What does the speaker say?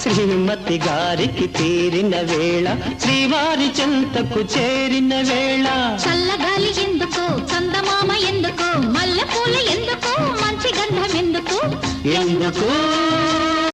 శ్రీమతి గారికి తీరిన వేళ శ్రీవారి చెంతకు చేరిన వేళ చల్లగాలి ఎందుకు చందమామ ఎందుకు మల్లెపూల ఎందుకు మంచి గంధం ఎందుకు ఎందుకు